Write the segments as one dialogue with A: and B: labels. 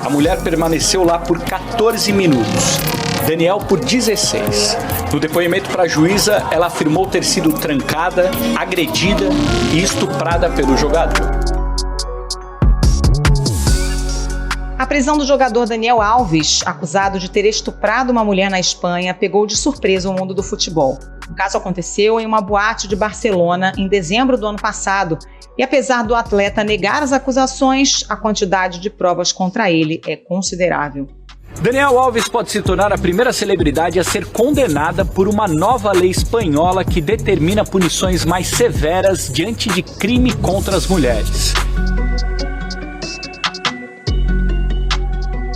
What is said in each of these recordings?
A: A mulher permaneceu lá por 14 minutos, Daniel por 16. No depoimento para a juíza, ela afirmou ter sido trancada, agredida e estuprada pelo jogador.
B: A prisão do jogador Daniel Alves, acusado de ter estuprado uma mulher na Espanha, pegou de surpresa o mundo do futebol. O caso aconteceu em uma boate de Barcelona em dezembro do ano passado e, apesar do atleta negar as acusações, a quantidade de provas contra ele é considerável.
A: Daniel Alves pode se tornar a primeira celebridade a ser condenada por uma nova lei espanhola que determina punições mais severas diante de crime contra as mulheres.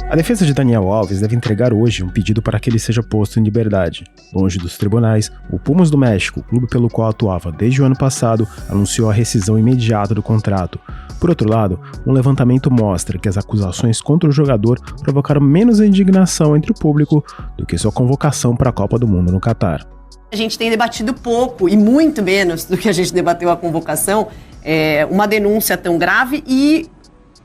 C: A defesa de Daniel Alves deve entregar hoje um pedido para que ele seja posto em liberdade. Longe dos tribunais, o Pumas do México, o clube pelo qual atuava desde o ano passado, anunciou a rescisão imediata do contrato. Por outro lado, um levantamento mostra que as acusações contra o jogador provocaram menos indignação entre o público do que sua convocação para a Copa do Mundo no Catar.
D: A gente tem debatido pouco e muito menos do que a gente debateu a convocação, uma denúncia tão grave e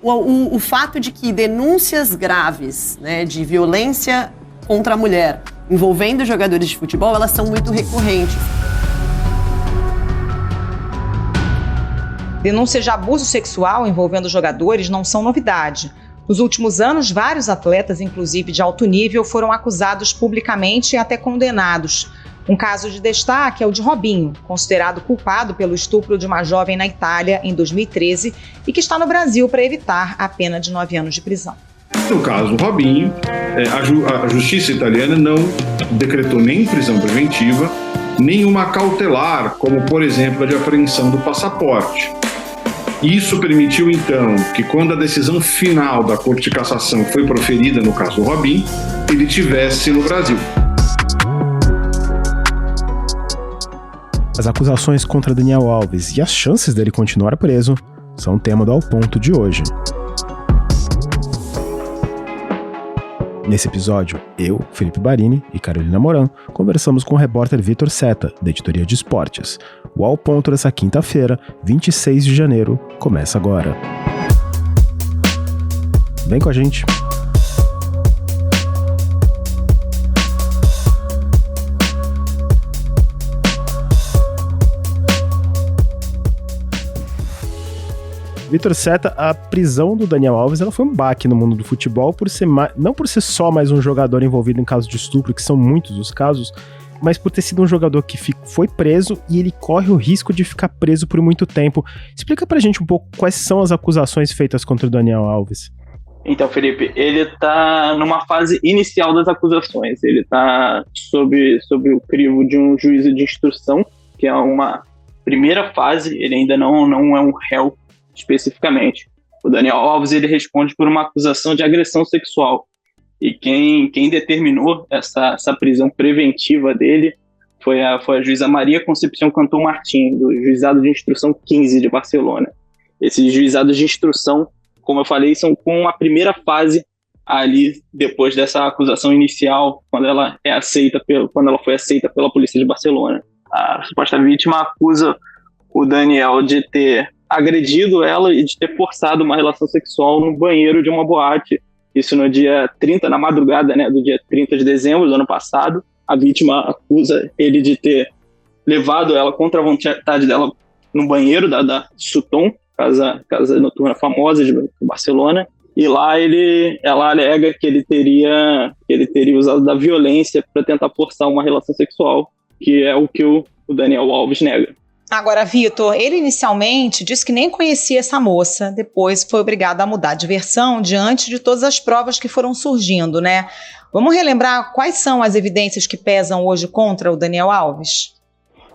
D: o fato de que denúncias graves, né, de violência contra a mulher envolvendo jogadores de futebol, elas são muito recorrentes.
B: Denúncias de abuso sexual envolvendo jogadores não são novidade. Nos últimos anos, vários atletas, inclusive de alto nível, foram acusados publicamente e até condenados. Um caso de destaque é o de Robinho, considerado culpado pelo estupro de uma jovem na Itália em 2013 e que está no Brasil para evitar a pena de 9 anos de prisão.
E: No caso do Robinho, a justiça italiana não decretou nem prisão preventiva, nem uma cautelar, como por exemplo a de apreensão do passaporte. Isso permitiu então que quando a decisão final da Corte de Cassação foi proferida no caso do Robinho, ele estivesse no Brasil.
C: As acusações contra Daniel Alves e as chances dele continuar preso são tema do Ao Ponto de hoje. Nesse episódio, eu, Felipe Barini e Carolina Moran conversamos com o repórter Vitor Seta, da editoria de esportes. O Ao Ponto dessa quinta-feira, 26 de janeiro, começa agora. Vem com a gente! Vitor Seta, a prisão do Daniel Alves ela foi um baque no mundo do futebol, não por ser só mais um jogador envolvido em casos de estupro, que são muitos os casos, mas por ter sido um jogador que foi preso e ele corre o risco de ficar preso por muito tempo. Explica pra gente um pouco quais são as acusações feitas contra o Daniel Alves.
F: Então, Felipe, ele tá numa fase inicial das acusações. Ele tá sob o crivo de um juízo de instrução, que é uma primeira fase, ele ainda não é um réu especificamente. O Daniel Alves ele responde por uma acusação de agressão sexual. E quem determinou essa prisão preventiva dele foi a juíza Maria Concepción Cantó Martín, do Juizado de Instrução 15 de Barcelona. Esses juizados de instrução, como eu falei, são com a primeira fase ali, depois dessa acusação inicial, quando ela foi aceita pela polícia de Barcelona. A suposta vítima acusa o Daniel de ter agredido ela e de ter forçado uma relação sexual no banheiro de uma boate. Isso no dia 30, na madrugada, né, do dia 30 de dezembro do ano passado. A vítima acusa ele de ter levado ela contra a vontade dela no banheiro da Sutton, casa noturna famosa de Barcelona. E lá ela alega que ele teria usado da violência para tentar forçar uma relação sexual, que é o que o Daniel Alves nega.
B: Agora, Vitor, ele inicialmente disse que nem conhecia essa moça, depois foi obrigado a mudar de versão diante de todas as provas que foram surgindo, né? Vamos relembrar quais são as evidências que pesam hoje contra o Daniel Alves?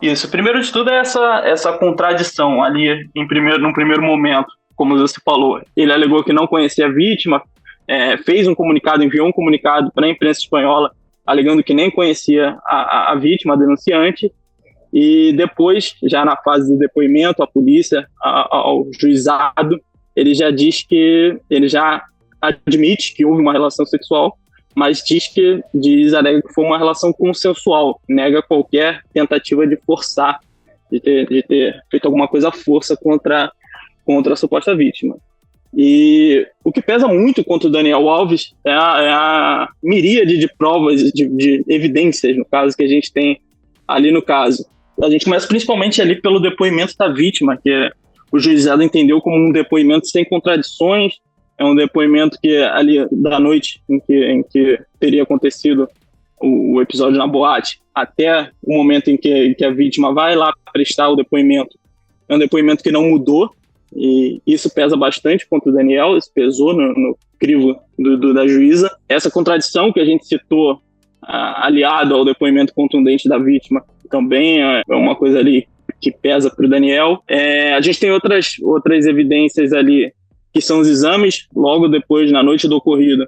F: Isso, primeiro de tudo é essa contradição ali num primeiro momento, como você falou. Ele alegou que não conhecia a vítima, enviou um comunicado para a imprensa espanhola, alegando que nem conhecia a vítima, a denunciante. E depois, já na fase do depoimento, a polícia, ao juizado, ele já admite que houve uma relação sexual, mas alega que foi uma relação consensual, nega qualquer tentativa de forçar de ter feito alguma coisa à força contra a suposta vítima. E o que pesa muito contra o Daniel Alves é a miríade de provas, de evidências, no caso, que a gente tem ali no caso. A gente começa principalmente ali pelo depoimento da vítima, que o juizado entendeu como um depoimento sem contradições, é um depoimento que ali da noite em que teria acontecido o episódio na boate, até o momento em que a vítima vai lá prestar o depoimento, é um depoimento que não mudou, e isso pesa bastante contra o Daniel, isso pesou no crivo da juíza. Essa contradição que a gente citou, aliado ao depoimento contundente da vítima, também é uma coisa ali que pesa para o Daniel. A gente tem outras evidências ali, que são os exames. Logo depois, na noite do ocorrido,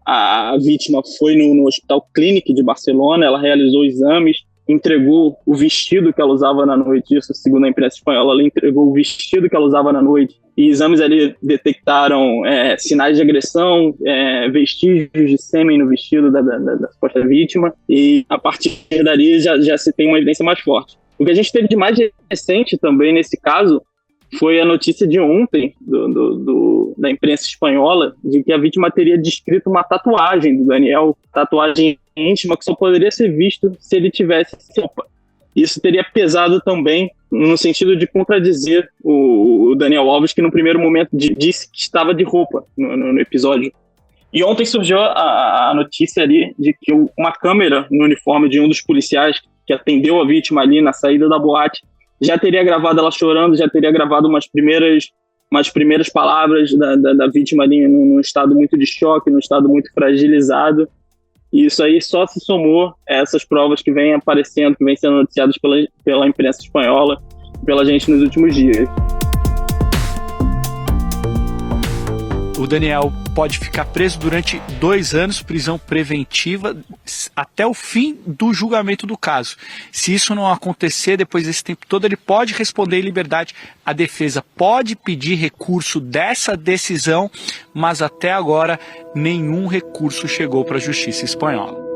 F: a vítima foi no Hospital Clínic de Barcelona, ela realizou exames, entregou o vestido que ela usava na noite, isso segundo a imprensa espanhola, ela entregou o vestido que ela usava na noite, e exames ali detectaram sinais de agressão, vestígios de sêmen no vestido da suposta vítima, e a partir dali já se tem uma evidência mais forte. O que a gente teve de mais recente também nesse caso foi a notícia de ontem da imprensa espanhola de que a vítima teria descrito uma tatuagem do Daniel, tatuagem íntima, que só poderia ser visto se ele tivesse roupa. Isso teria pesado também no sentido de contradizer o Daniel Alves, que no primeiro momento disse que estava de roupa no episódio. E ontem surgiu a notícia ali de que uma câmera no uniforme de um dos policiais que atendeu a vítima ali na saída da boate já teria gravado ela chorando, já teria gravado umas primeiras palavras da vítima ali num estado muito de choque, num estado muito fragilizado. E isso aí só se somou a essas provas que vêm aparecendo, que vêm sendo noticiadas pela imprensa espanhola, pela gente nos últimos dias.
A: O Daniel pode ficar preso durante 2 anos, prisão preventiva, até o fim do julgamento do caso. Se isso não acontecer, depois desse tempo todo, ele pode responder em liberdade. A defesa pode pedir recurso dessa decisão, mas até agora nenhum recurso chegou para a justiça espanhola.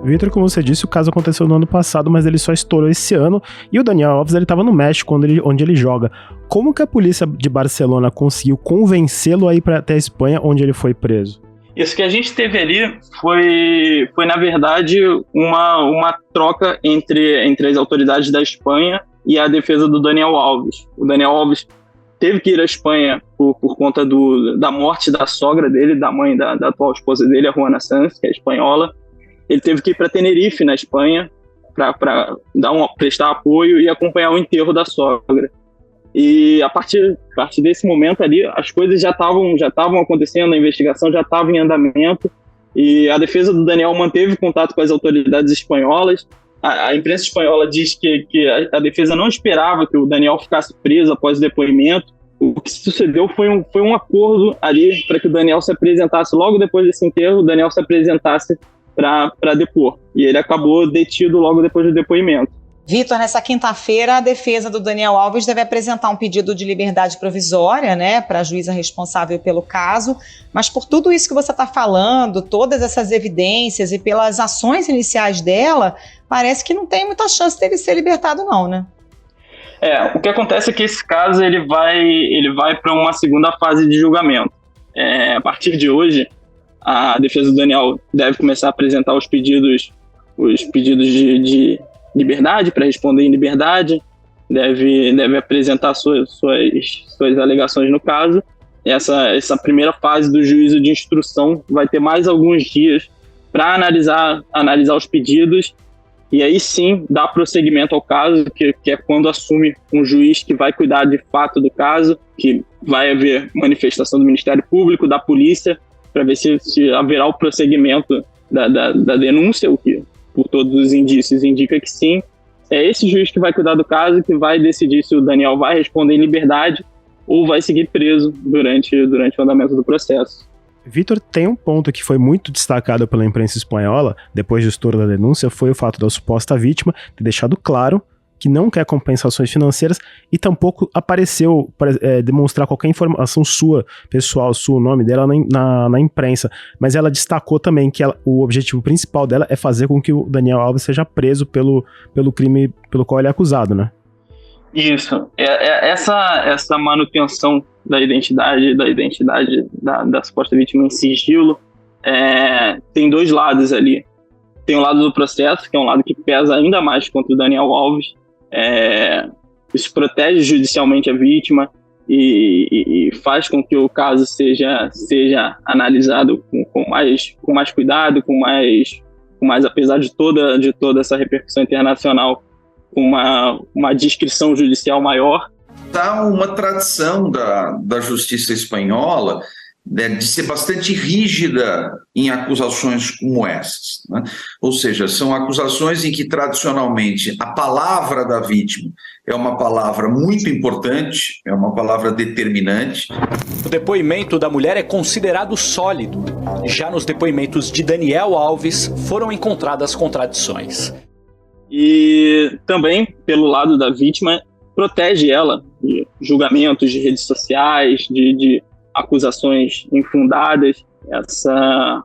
C: Vitor, como você disse, o caso aconteceu no ano passado, mas ele só estourou esse ano, e o Daniel Alves estava no México, onde ele joga. Como que a polícia de Barcelona conseguiu convencê-lo a ir até a Espanha, onde ele foi preso?
F: Isso que a gente teve ali foi na verdade, uma troca entre as autoridades da Espanha e a defesa do Daniel Alves. O Daniel Alves teve que ir à Espanha por conta da morte da sogra dele, da mãe da atual esposa dele, a Juana Sanz, que é espanhola. Ele teve que ir para Tenerife, na Espanha, para prestar apoio e acompanhar o enterro da sogra. E a partir desse momento ali, as coisas já estavam acontecendo, a investigação já estava em andamento, e a defesa do Daniel manteve contato com as autoridades espanholas. A imprensa espanhola diz que a defesa não esperava que o Daniel ficasse preso após o depoimento. O que sucedeu foi um acordo ali para que o Daniel se apresentasse logo depois desse enterro, o Daniel se apresentasse para depor. E ele acabou detido logo depois do depoimento.
B: Vitor, nessa quinta-feira, a defesa do Daniel Alves deve apresentar um pedido de liberdade provisória, né, para a juíza responsável pelo caso, mas por tudo isso que você está falando, todas essas evidências e pelas ações iniciais dela, parece que não tem muita chance dele ser libertado não, né?
F: O que acontece é que esse caso ele vai para uma segunda fase de julgamento. A partir de hoje, a defesa do Daniel deve começar a apresentar os pedidos de liberdade, para responder em liberdade, deve apresentar suas alegações no caso. Essa primeira fase do juízo de instrução vai ter mais alguns dias para analisar os pedidos, e aí sim dá prosseguimento ao caso, que é quando assume um juiz que vai cuidar de fato do caso, que vai haver manifestação do Ministério Público, da polícia, para ver se haverá o prosseguimento da denúncia, o que, por todos os indícios, indica que sim. É esse juiz que vai cuidar do caso, que vai decidir se o Daniel vai responder em liberdade ou vai seguir preso durante o andamento do processo.
C: Vitor, tem um ponto que foi muito destacado pela imprensa espanhola, depois do estouro da denúncia, foi o fato da suposta vítima ter deixado claro que não quer compensações financeiras e tampouco apareceu para demonstrar qualquer informação sua, pessoal, o nome dela na imprensa. Mas ela destacou também que o objetivo principal dela é fazer com que o Daniel Alves seja preso pelo crime pelo qual ele é acusado, né?
F: Isso. Essa manutenção da identidade da suposta vítima em sigilo tem dois lados ali. Tem o lado do processo, que é um lado que pesa ainda mais contra o Daniel Alves. Isso protege judicialmente a vítima e faz com que o caso seja analisado com mais cuidado, com mais, apesar de toda essa repercussão internacional, com uma descrição judicial maior.
G: Há uma tradição da justiça espanhola de ser bastante rígida em acusações como essas, né? Ou seja, são acusações em que tradicionalmente a palavra da vítima é uma palavra muito importante, é uma palavra determinante.
A: O depoimento da mulher é considerado sólido. Já nos depoimentos de Daniel Alves foram encontradas contradições.
F: E também, pelo lado da vítima, protege ela de julgamentos de redes sociais, de acusações infundadas. Essa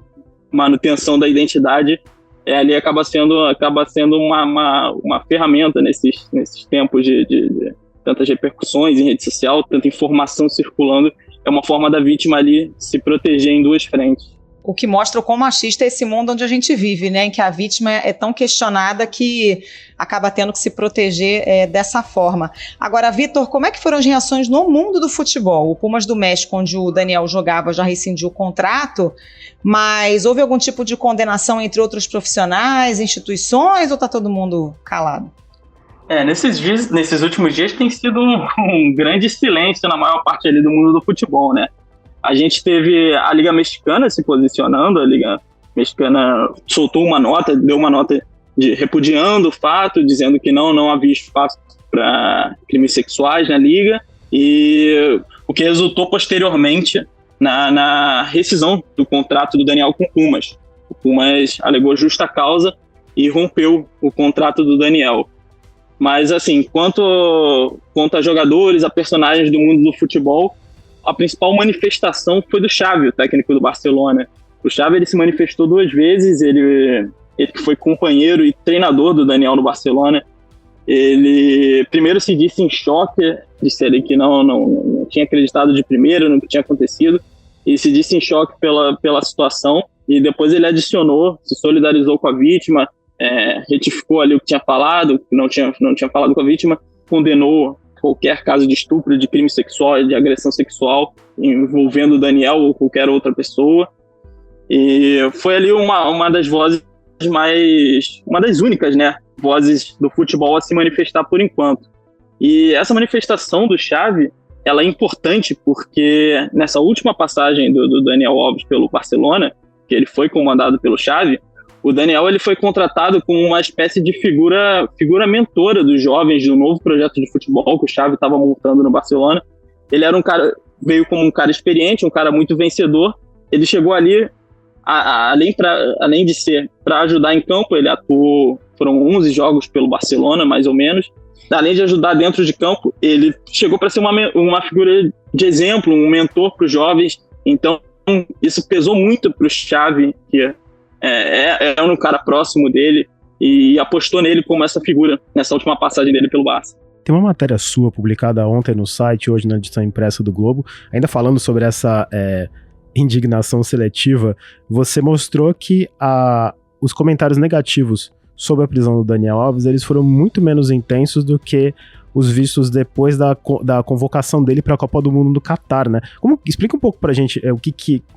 F: manutenção da identidade ali acaba sendo uma ferramenta nesses tempos de tantas repercussões em rede social, tanta informação circulando. É uma forma da vítima ali se proteger em duas frentes.
B: O que mostra o quão machista é esse mundo onde a gente vive, né? Em que a vítima é tão questionada que acaba tendo que se proteger dessa forma. Agora, Vitor, como é que foram as reações no mundo do futebol? O Pumas do México, onde o Daniel jogava, já rescindiu o contrato, mas houve algum tipo de condenação entre outros profissionais, instituições, ou está todo mundo calado?
F: Nesses últimos dias tem sido um grande silêncio na maior parte ali do mundo do futebol, né? A gente teve a Liga Mexicana se posicionando, a Liga Mexicana soltou uma nota, deu uma nota repudiando o fato, dizendo que não havia espaço para crimes sexuais na Liga, e o que resultou posteriormente na rescisão do contrato do Daniel com o Pumas. O Pumas alegou justa causa e rompeu o contrato do Daniel. Mas, assim, quanto a jogadores, a personagens do mundo do futebol, a principal manifestação foi do Xavi, o técnico do Barcelona. O Xavi, ele se manifestou 2 vezes, ele que foi companheiro e treinador do Daniel no Barcelona. Ele primeiro se disse em choque, disse ali que não tinha acreditado de primeiro no que tinha acontecido, e se disse em choque pela situação, e depois ele adicionou, se solidarizou com a vítima, retificou ali o que tinha falado, que não tinha falado com a vítima, condenou qualquer caso de estupro, de crime sexual, de agressão sexual envolvendo o Daniel ou qualquer outra pessoa. E foi ali uma das vozes uma das únicas, né, vozes do futebol a se manifestar por enquanto. E essa manifestação do Xavi, ela é importante porque nessa última passagem do Daniel Alves pelo Barcelona, que ele foi comandado pelo Xavi, o Daniel ele foi contratado como uma espécie de figura mentora dos jovens do novo projeto de futebol que o Xavi estava montando no Barcelona. Ele era veio como um cara experiente, um cara muito vencedor. Ele chegou ali, além de ser para ajudar em campo, ele atuou, foram 11 jogos pelo Barcelona, mais ou menos. Além de ajudar dentro de campo, ele chegou para ser uma figura de exemplo, um mentor para os jovens. Então, isso pesou muito para o Xavi, que é um cara próximo dele, e apostou nele como essa figura nessa última passagem dele pelo Barça.
C: Tem uma matéria sua publicada ontem no site, hoje na edição impressa do Globo, ainda falando sobre essa indignação seletiva. Você mostrou que os comentários negativos sobre a prisão do Daniel Alves, eles foram muito menos intensos do que os vistos depois da convocação dele para a Copa do Mundo do Catar, né? Explica um pouco pra gente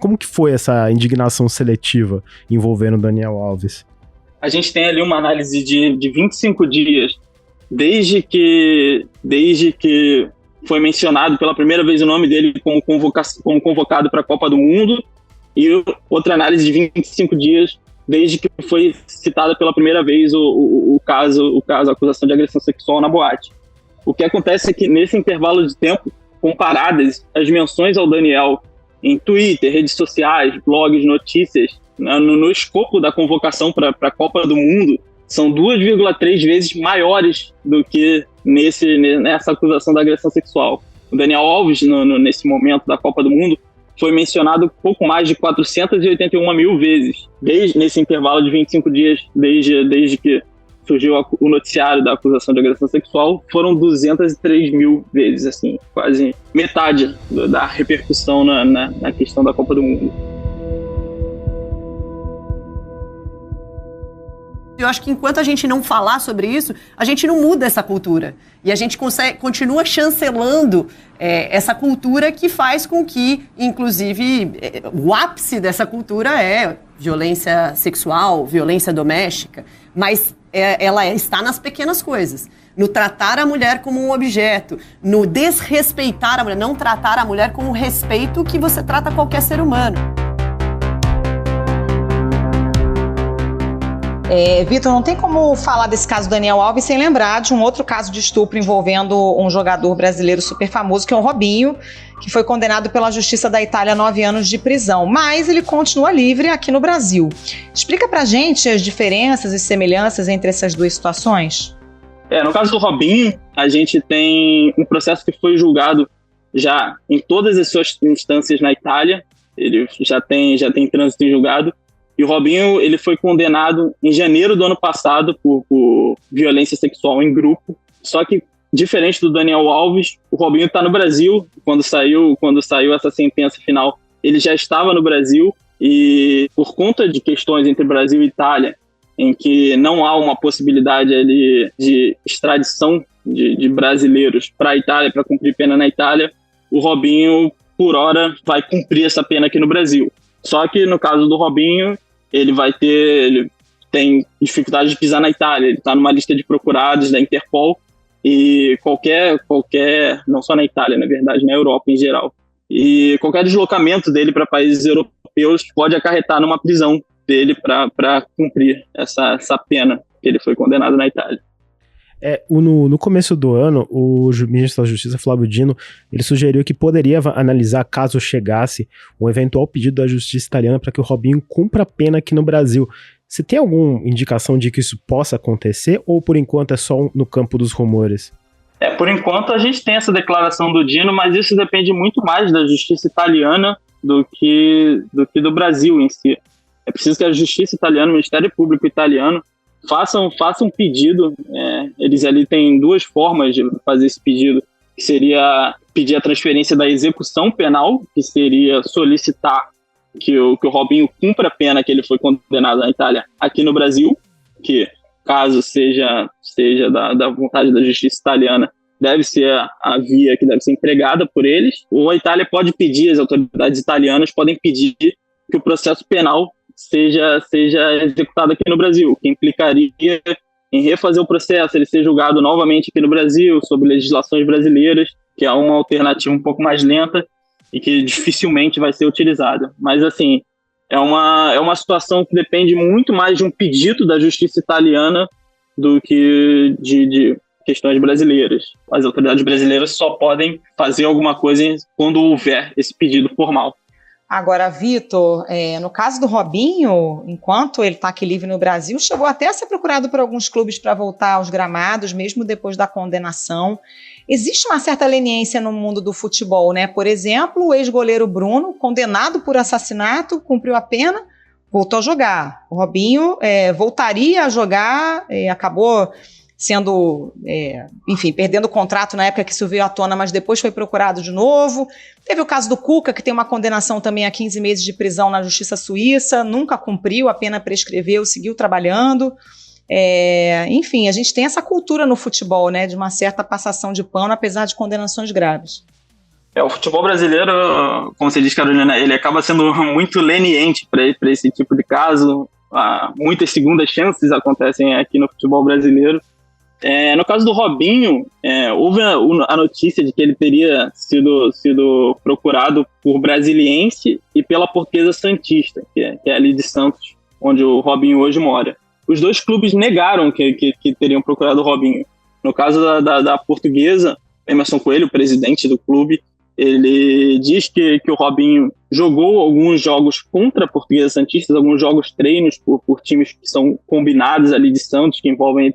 C: como que foi essa indignação seletiva envolvendo o Daniel Alves.
F: A gente tem ali uma análise de 25 dias, desde que foi mencionado pela primeira vez o nome dele como convocado para a Copa do Mundo, e outra análise de 25 dias desde que foi citada pela primeira vez o caso, a acusação de agressão sexual na boate. O que acontece é que nesse intervalo de tempo, comparadas as menções ao Daniel em Twitter, redes sociais, blogs, notícias, no escopo da convocação para a Copa do Mundo, são 2,3 vezes maiores do que nessa acusação da agressão sexual. O Daniel Alves, nesse momento da Copa do Mundo, foi mencionado pouco mais de 481 mil vezes, nesse intervalo de 25 dias, desde que surgiu o noticiário da acusação de agressão sexual, foram 203 mil vezes, assim, quase metade da repercussão na questão da Copa do Mundo.
D: Eu acho que enquanto a gente não falar sobre isso, a gente não muda essa cultura. E a gente continua chancelando essa cultura que faz com que, inclusive, o ápice dessa cultura é violência sexual, violência doméstica, mas ela está nas pequenas coisas. No tratar a mulher como um objeto, no desrespeitar a mulher, não tratar a mulher com o respeito que você trata qualquer ser humano.
B: Vitor, não tem como falar desse caso do Daniel Alves sem lembrar de um outro caso de estupro envolvendo um jogador brasileiro super famoso, que é o Robinho, que foi condenado pela Justiça da Itália a 9 anos de prisão, mas ele continua livre aqui no Brasil. Explica pra gente as diferenças e semelhanças entre essas duas situações.
F: No caso do Robinho, a gente tem um processo que foi julgado já em todas as suas instâncias na Itália, ele já tem trânsito em julgado. E o Robinho, ele foi condenado em janeiro do ano passado por violência sexual em grupo. Só que, diferente do Daniel Alves, o Robinho está no Brasil. Quando saiu essa sentença final, ele já estava no Brasil. E por conta de questões entre Brasil e Itália, em que não há uma possibilidade ali de extradição de brasileiros para a Itália, para cumprir pena na Itália, o Robinho, por hora, vai cumprir essa pena aqui no Brasil. Só que, no caso do Robinho, ele tem dificuldade de pisar na Itália, ele está numa lista de procurados da Interpol e qualquer, não só na Itália, na verdade, na Europa em geral. E qualquer deslocamento dele para países europeus pode acarretar numa prisão dele para cumprir essa pena que ele foi condenado na Itália.
C: No começo do ano, o ministro da Justiça, Flávio Dino, ele sugeriu que poderia analisar, caso chegasse, um eventual pedido da Justiça italiana para que o Robinho cumpra a pena aqui no Brasil. Você tem alguma indicação de que isso possa acontecer ou, por enquanto, é só no campo dos rumores?
F: Por enquanto, a gente tem essa declaração do Dino, mas isso depende muito mais da Justiça italiana do que do Brasil em si. É preciso que a Justiça italiana, o Ministério Público italiano, faça um pedido. Eles ali têm duas formas de fazer esse pedido, que seria pedir a transferência da execução penal, que seria solicitar que o Robinho cumpra a pena que ele foi condenado na Itália aqui no Brasil, que caso seja da vontade da justiça italiana, deve ser a via que deve ser empregada por eles, ou a Itália pode pedir, as autoridades italianas podem pedir que o processo penal seja executado aqui no Brasil, que implicaria em refazer o processo, ele ser julgado novamente aqui no Brasil, sob legislações brasileiras, que é uma alternativa um pouco mais lenta e que dificilmente vai ser utilizada. Mas, assim, é uma situação que depende muito mais de um pedido da justiça italiana do que de questões brasileiras. As autoridades brasileiras só podem fazer alguma coisa quando houver esse pedido formal.
B: Agora, Vitor, no caso do Robinho, enquanto ele está aqui livre no Brasil, chegou até a ser procurado por alguns clubes para voltar aos gramados, mesmo depois da condenação. Existe uma certa leniência no mundo do futebol, né? Por exemplo, o ex-goleiro Bruno, condenado por assassinato, cumpriu a pena, voltou a jogar. O Robinho voltaria a jogar, acabou sendo, perdendo o contrato na época que isso veio à tona, mas depois foi procurado de novo. Teve o caso do Cuca, que tem uma condenação também a 15 meses de prisão na justiça suíça, nunca cumpriu, a pena prescreveu, seguiu trabalhando. A gente tem essa cultura no futebol, né, de uma certa passação de pano, apesar de condenações graves.
F: O futebol brasileiro, como você diz, Carolina, ele acaba sendo muito leniente para esse tipo de caso. Muitas segundas chances acontecem aqui no futebol brasileiro. No caso do Robinho, houve a notícia de que ele teria sido procurado por Brasiliense e pela Portuguesa Santista, que é ali de Santos, onde o Robinho hoje mora. Os dois clubes negaram que teriam procurado o Robinho. No caso da Portuguesa, Emerson Coelho, o presidente do clube, Ele diz que o Robinho jogou alguns jogos contra a Portuguesa Santista, alguns jogos treinos por times que são combinados ali de Santos, que envolvem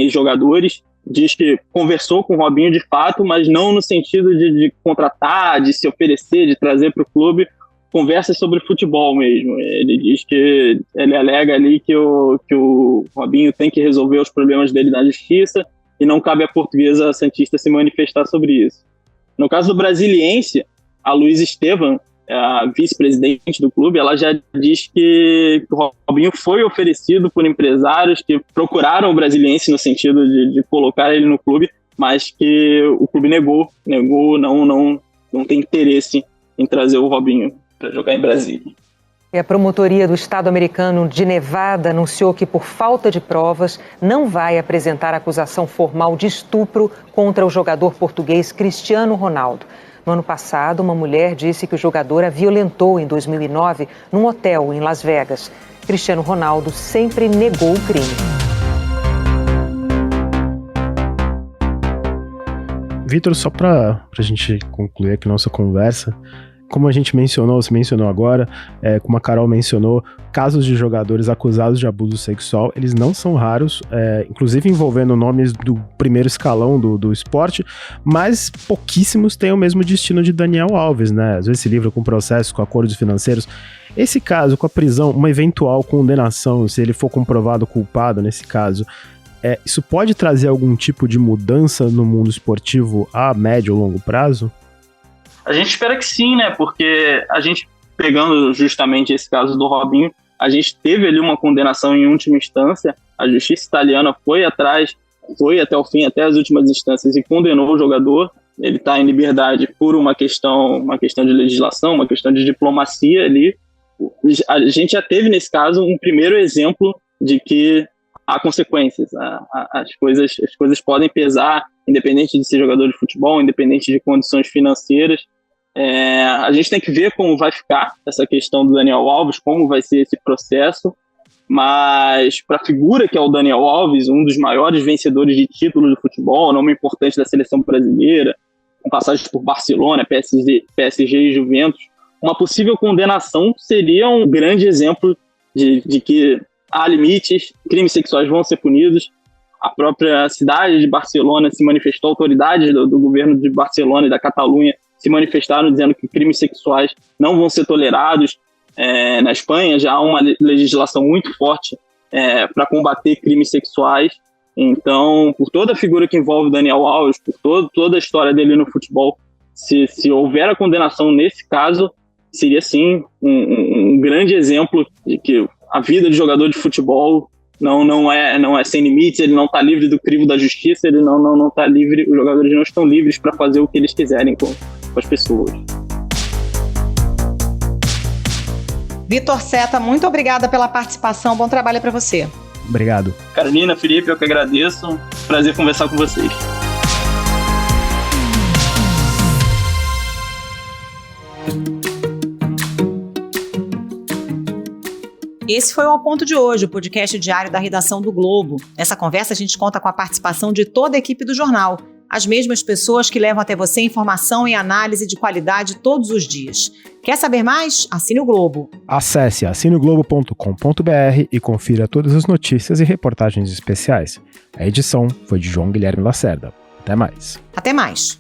F: jogadores. Diz que conversou com o Robinho de fato, mas não no sentido de contratar, de se oferecer, de trazer para o clube, conversas sobre futebol mesmo. Ele diz que ele alega ali que o Robinho tem que resolver os problemas dele na justiça e não cabe à Portuguesa Santista se manifestar sobre isso. No caso do Brasiliense, a Luísa Estevam, a vice-presidente do clube, ela já diz que o Robinho foi oferecido por empresários que procuraram o Brasiliense no sentido de colocar ele no clube, mas que o clube negou, não tem interesse em trazer o Robinho para jogar em Brasília.
H: E a promotoria do Estado americano de Nevada anunciou que, por falta de provas, não vai apresentar acusação formal de estupro contra o jogador português Cristiano Ronaldo. No ano passado, uma mulher disse que o jogador a violentou em 2009 num hotel em Las Vegas. Cristiano Ronaldo sempre negou o crime.
C: Vitor, só para a gente concluir aqui nossa conversa, como a gente mencionou, você mencionou agora, como a Carol mencionou, casos de jogadores acusados de abuso sexual, eles não são raros, inclusive envolvendo nomes do primeiro escalão do esporte, mas pouquíssimos têm o mesmo destino de Daniel Alves, né? Às vezes se livra com processos, com acordos financeiros. Esse caso, com a prisão, uma eventual condenação, se ele for comprovado culpado nesse caso, isso pode trazer algum tipo de mudança no mundo esportivo a médio ou longo prazo?
F: A gente espera que sim, né? Porque a gente, pegando justamente esse caso do Robinho, a gente teve ali uma condenação em última instância, a justiça italiana foi atrás, foi até o fim, até as últimas instâncias e condenou o jogador. Ele está em liberdade por uma questão de legislação, uma questão de diplomacia ali. A gente já teve nesse caso um primeiro exemplo de que há consequências, as coisas podem pesar, independente de ser jogador de futebol, independente de condições financeiras. A gente tem que ver como vai ficar essa questão do Daniel Alves, como vai ser esse processo, mas para a figura que é o Daniel Alves, um dos maiores vencedores de títulos do futebol, nome importante da seleção brasileira, com passagens por Barcelona, PSG e Juventus, uma possível condenação seria um grande exemplo de que há limites, crimes sexuais vão ser punidos. A própria cidade de Barcelona se manifestou, autoridades do governo de Barcelona e da Catalunha se manifestaram dizendo que crimes sexuais não vão ser tolerados. Na Espanha já há uma legislação muito forte para combater crimes sexuais. Então, por toda a figura que envolve o Daniel Alves, por toda a história dele no futebol, se houver a condenação nesse caso, seria sim um grande exemplo de que a vida de jogador de futebol não é sem limites, ele não está livre do crivo da justiça, ele não está livre, os jogadores não estão livres para fazer o que eles quiserem com as pessoas.
B: Vitor Seta, muito obrigada pela participação, bom trabalho para você.
C: Obrigado.
F: Carolina, Felipe, eu que agradeço, prazer conversar com vocês.
B: Esse foi o Ao Ponto de hoje, o podcast diário da redação do Globo. Nessa conversa a gente conta com a participação de toda a equipe do jornal, as mesmas pessoas que levam até você informação e análise de qualidade todos os dias. Quer saber mais? Assine o Globo.
C: Acesse assineglobo.com.br e confira todas as notícias e reportagens especiais. A edição foi de João Guilherme Lacerda. Até mais.
B: Até mais.